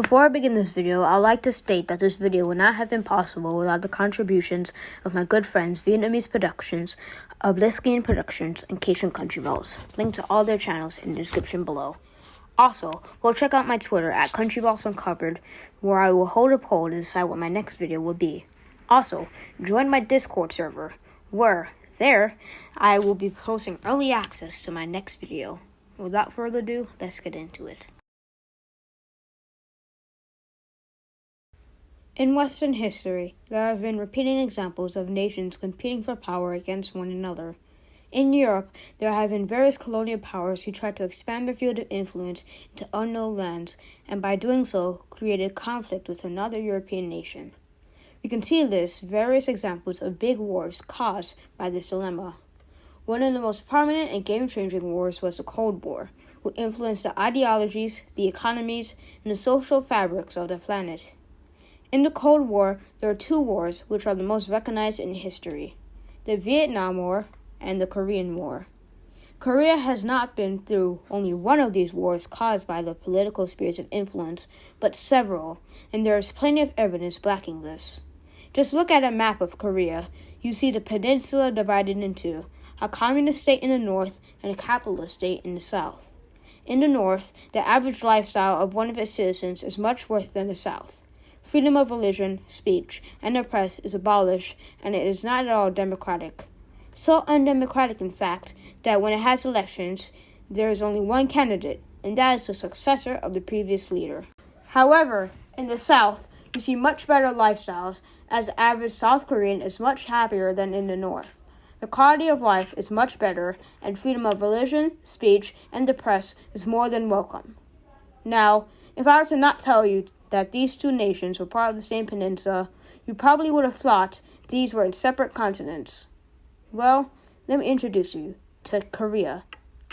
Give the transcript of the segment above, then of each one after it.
Before I begin this video, I'd like to state that this video would not have been possible without the contributions of my good friends Vietnamese Productions, Obliskin Productions, and Kaitians Countryballs. Link to all their channels in the description below. Also, go check out my Twitter at Countryballs Uncovered, where I will hold a poll to decide what my next video will be. Also, join my Discord server, where there I will be posting early access to my next video. Without further ado, let's get into it. In Western history, there have been repeating examples of nations competing for power against one another. In Europe, there have been various colonial powers who tried to expand their field of influence into unknown lands, and by doing so, created conflict with another European nation. We can see this various examples of big wars caused by this dilemma. One of the most prominent and game-changing wars was the Cold War, which influenced the ideologies, the economies, and the social fabrics of the planet. In the Cold War, there are two wars which are the most recognized in history: the Vietnam War and the Korean War. Korea has not been through only one of these wars caused by the political spheres of influence, but several, and there is plenty of evidence backing this. Just look at a map of Korea. You see the peninsula divided into a communist state in the north and a capitalist state in the south. In the north, the average lifestyle of one of its citizens is much worse than the south. Freedom of religion, speech, and the press is abolished, and it is not at all democratic. So undemocratic, in fact, that when it has elections, there is only one candidate, and that is the successor of the previous leader. However, in the South, you see much better lifestyles, as the average South Korean is much happier than in the North. The quality of life is much better, and freedom of religion, speech, and the press is more than welcome. Now, if I were to not tell you that these two nations were part of the same peninsula, you probably would have thought these were in separate continents. Well, let me introduce you to Korea,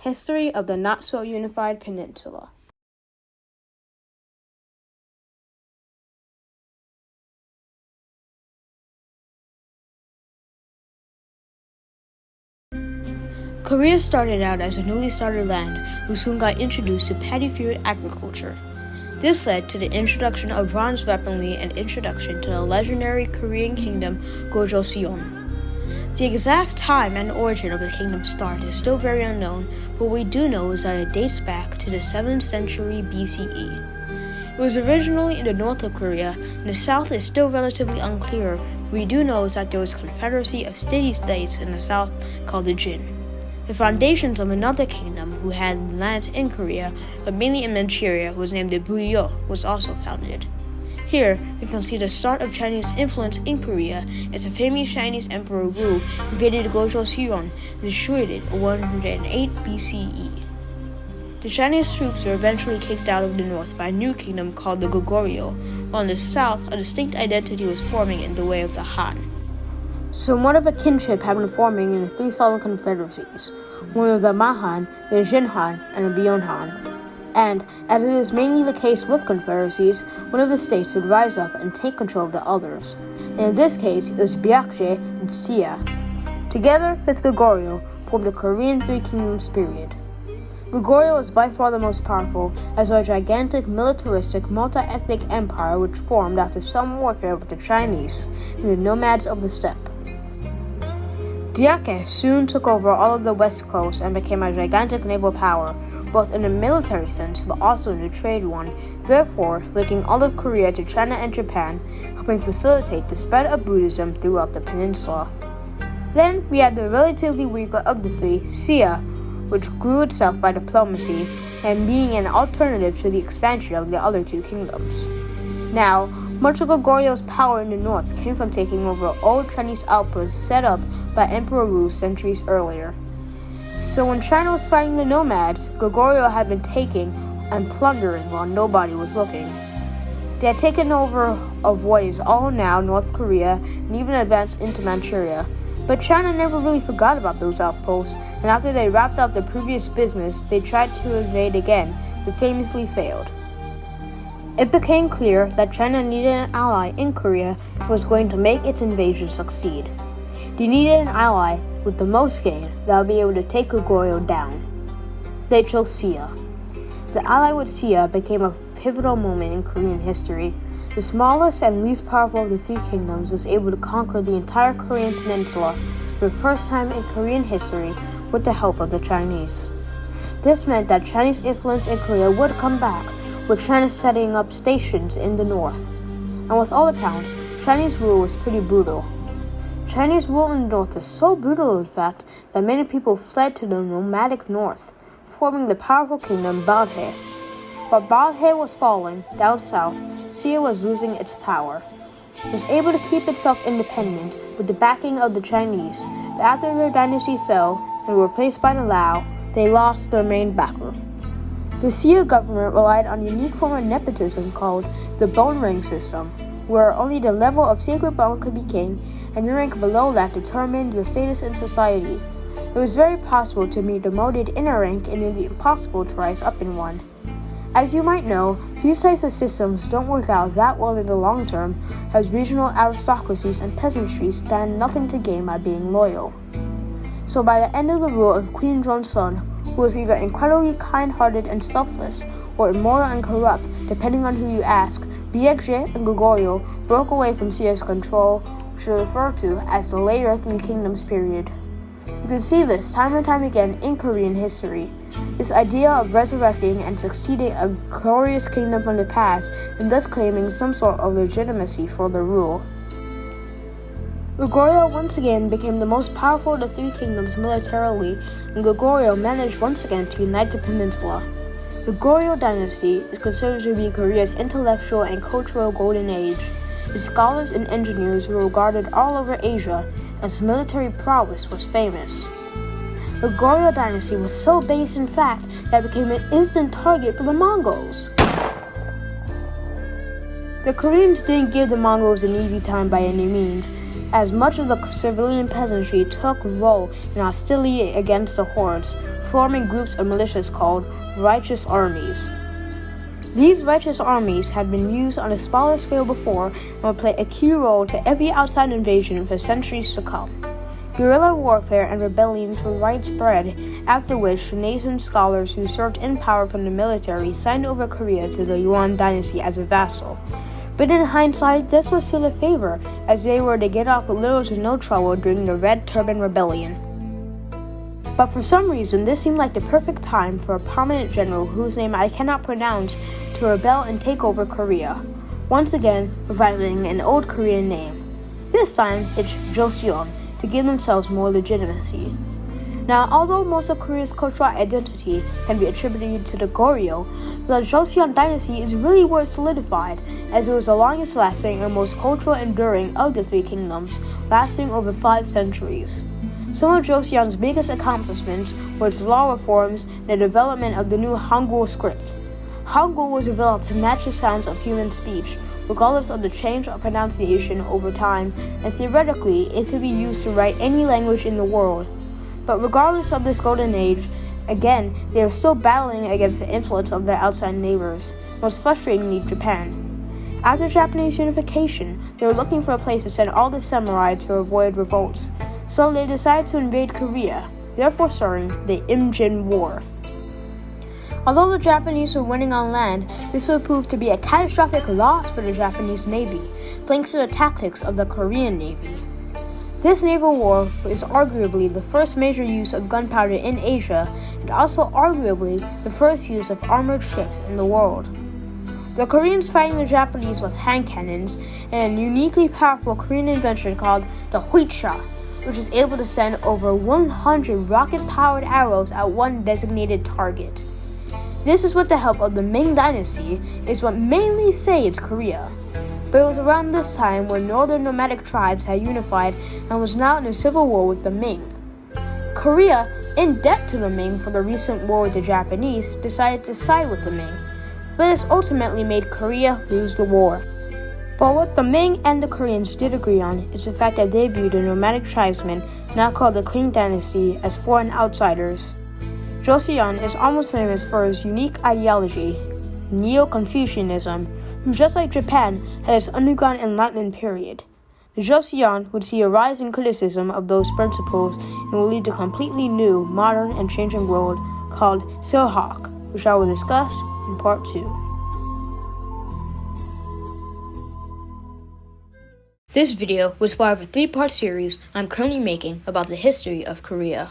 history of the not-so-unified peninsula. Korea started out as a newly started land who soon got introduced to paddy field agriculture. This led to the introduction of bronze weaponry and introduction to the legendary Korean kingdom Joseon. The exact time and origin of the kingdom's start is still very unknown, but what we do know is that it dates back to the 7th century BCE. It was originally in the north of Korea, and the south is still relatively unclear. What we do know is that there was a confederacy of city-states in the south called the Jin. The foundations of another kingdom who had lands in Korea, but mainly in Manchuria, was named the Buyo, was also founded. Here, we can see the start of Chinese influence in Korea as the famous Chinese Emperor Wu invaded Joseon and destroyed it in 108 BCE. The Chinese troops were eventually kicked out of the north by a new kingdom called the Goguryeo, while in the south, a distinct identity was forming in the way of the Han. Somewhat of a kinship had been forming in the three southern confederacies, one of the Mahan, the Jinhan, and the Byeonhan. And, as it is mainly the case with confederacies, one of the states would rise up and take control of the others. And in this case, it was Byakje and Sia. Together with Goguryeo, formed the Korean Three Kingdoms period. Goguryeo is by far the most powerful, as a gigantic militaristic multi-ethnic empire which formed after some warfare with the Chinese and the nomads of the steppe. Byakje soon took over all of the west coast and became a gigantic naval power, both in a military sense but also in a trade one, therefore linking all of Korea to China and Japan, helping facilitate the spread of Buddhism throughout the peninsula. Then we had the relatively weaker of the three, Sia, which grew itself by diplomacy and being an alternative to the expansion of the other two kingdoms. Now, much of Goguryeo power in the north came from taking over old Chinese outposts set up by Emperor Wu centuries earlier. So when China was fighting the nomads, Goguryeo had been taking and plundering while nobody was looking. They had taken over of what is all now North Korea and even advanced into Manchuria. But China never really forgot about those outposts, and after they wrapped up their previous business, they tried to invade again, but famously failed. It became clear that China needed an ally in Korea if it was going to make its invasion succeed. They needed an ally with the most gain that would be able to take Goguryeo down. They chose Sia. The ally with Sia became a pivotal moment in Korean history. The smallest and least powerful of the three kingdoms was able to conquer the entire Korean peninsula for the first time in Korean history with the help of the Chinese. This meant that Chinese influence in Korea would come back, with China setting up stations in the north. And with all accounts, Chinese rule was pretty brutal. Chinese rule in the north is so brutal, in fact, that many people fled to the nomadic north, forming the powerful kingdom Balhae. While Balhae was falling, down south, Sia was losing its power. It was able to keep itself independent with the backing of the Chinese, but after their dynasty fell and were replaced by the Lao, they lost their main backer. The Sia government relied on a unique form of nepotism called the bone ring system, where only the level of sacred bone could be king, and your rank below that determined your status in society. It was very possible to be demoted in a rank and nearly impossible to rise up in one. As you might know, these types of systems don't work out that well in the long term, as regional aristocracies and peasantries stand nothing to gain by being loyal. So by the end of the rule of Queen Joseon, who was either incredibly kind-hearted and selfless, or immoral and corrupt, depending on who you ask, Baekje and Goguryeo broke away from Sia's control, which is referred to as the later Three Kingdoms period. You can see this time and time again in Korean history. This idea of resurrecting and succeeding a glorious kingdom from the past and thus claiming some sort of legitimacy for the rule. Goguryeo once again became the most powerful of the three kingdoms militarily, and Goguryeo managed once again to unite the peninsula. The Joseon Dynasty is considered to be Korea's intellectual and cultural golden age. Its scholars and engineers were regarded all over Asia, as military prowess was famous. The Joseon Dynasty was so base in fact that it became an instant target for the Mongols. The Koreans didn't give the Mongols an easy time by any means, as much of the civilian peasantry took role in hostility against the hordes, forming groups of militias called righteous armies. These righteous armies had been used on a smaller scale before and would play a key role to every outside invasion for centuries to come. Guerrilla warfare and rebellions were widespread, after which Renaissance scholars who served in power from the military signed over Korea to the Yuan dynasty as a vassal. But in hindsight, this was to their favor, as they were to get off with little to no trouble during the Red Turban Rebellion. But for some reason, this seemed like the perfect time for a prominent general whose name I cannot pronounce to rebel and take over Korea, once again reviving an old Korean name. This time, it's Joseon, to give themselves more legitimacy. Now, although most of Korea's cultural identity can be attributed to the Goryeo, the Joseon Dynasty is really where it solidified, as it was the longest lasting and most cultural enduring of the three kingdoms, lasting over 5 centuries. Some of Joseon's biggest accomplishments were its law reforms and the development of the new Hangul script. Hangul was developed to match the sounds of human speech, regardless of the change of pronunciation over time, and theoretically, it could be used to write any language in the world. But regardless of this golden age, again, they are still battling against the influence of their outside neighbors, most frustratingly Japan. After Japanese unification, they were looking for a place to send all the samurai to avoid revolts, so they decided to invade Korea, therefore starting the Imjin War. Although the Japanese were winning on land, this would prove to be a catastrophic loss for the Japanese Navy, thanks to the tactics of the Korean Navy. This naval war is arguably the first major use of gunpowder in Asia, and also arguably the first use of armored ships in the world. The Koreans fighting the Japanese with hand cannons and a uniquely powerful Korean invention called the Huicha, which is able to send over 100 rocket-powered arrows at one designated target. This is with the help of the Ming Dynasty, is what mainly saves Korea. But it was around this time when northern nomadic tribes had unified and was now in a civil war with the Ming. Korea, in debt to the Ming for the recent war with the Japanese, decided to side with the Ming, but this ultimately made Korea lose the war. But what the Ming and the Koreans did agree on is the fact that they viewed the nomadic tribesmen, now called the Qing Dynasty, as foreign outsiders. Joseon is almost famous for its unique ideology, Neo-Confucianism, who just like Japan had its underground enlightenment period. The Joseon would see a rise in criticism of those principles and will lead to a completely new, modern, and changing world called Silhawk, which I will discuss in part 2. This video was part of a 3-part series I'm currently making about the history of Korea.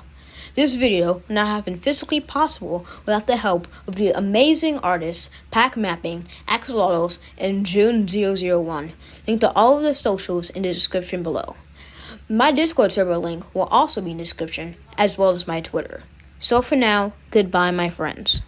This video would not have been physically possible without the help of the amazing artists Pak Mapping, Axolotols, and June001. Link to all of the socials in the description below. My Discord server link will also be in the description, as well as my Twitter. So for now, goodbye my friends.